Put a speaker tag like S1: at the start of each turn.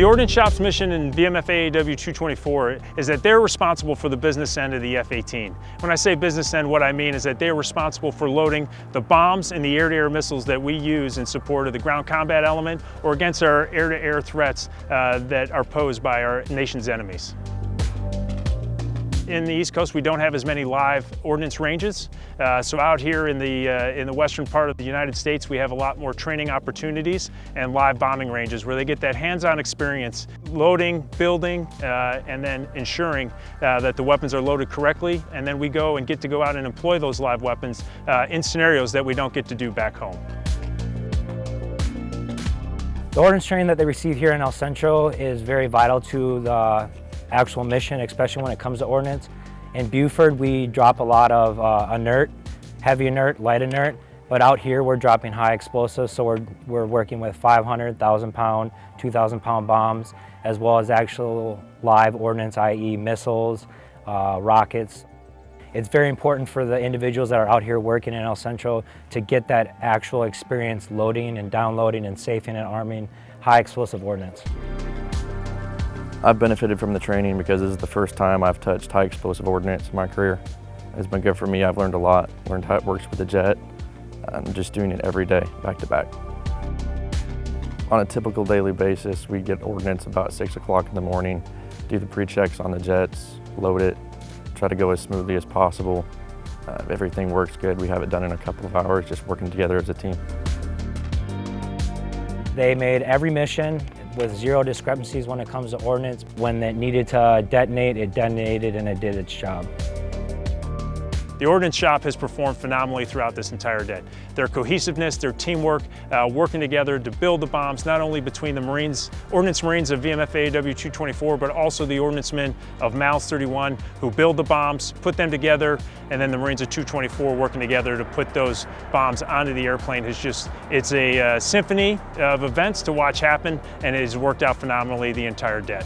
S1: The Ordnance Shop's mission in VMFA AW224 is that they're responsible for the business end of the F-18. When I say business end, what I mean is that they're responsible for loading the bombs and the air-to-air missiles that we use in support of the ground combat element or against our air-to-air threats that are posed by our nation's enemies. In the East Coast, we don't have as many live ordnance ranges. So out here in the western part of the United States, we have a lot more training opportunities and live bombing ranges where they get that hands-on experience loading, building, and then ensuring that the weapons are loaded correctly. And then we go and get to go out and employ those live weapons in scenarios that we don't get to do back home.
S2: The ordnance training that they receive here in El Centro is very vital to the actual mission, especially when it comes to ordnance. In Buford, we drop a lot of inert, heavy inert, light inert, but out here we're dropping high explosives, so we're working with 500, 1,000-pound, 2,000-pound bombs, as well as actual live ordnance, i.e. missiles, rockets. It's very important for the individuals that are out here working in El Centro to get that actual experience loading and downloading and safing and arming high explosive ordnance.
S3: I've benefited from the training because this is the first time I've touched high explosive ordnance in my career. It's been good for me. I've learned a lot, learned how it works with the jet. I'm just doing it every day, back to back. On a typical daily basis, we get ordnance about 6 o'clock in the morning, do the pre-checks on the jets, load it, try to go as smoothly as possible. If everything works good, we have it done in a couple of hours, just working together as a team.
S2: They made every mission with zero discrepancies when it comes to ordnance. When it needed to detonate, it detonated and it did its job.
S1: The Ordnance Shop has performed phenomenally throughout this entire day. Their cohesiveness, their teamwork, working together to build the bombs, not only between the Marines, Ordnance Marines of VMFA AW224, but also the ordnancemen of MALS 31 who build the bombs, put them together, and then the Marines of 224 working together to put those bombs onto the airplane. It's a symphony of events to watch happen, and it has worked out phenomenally the entire day.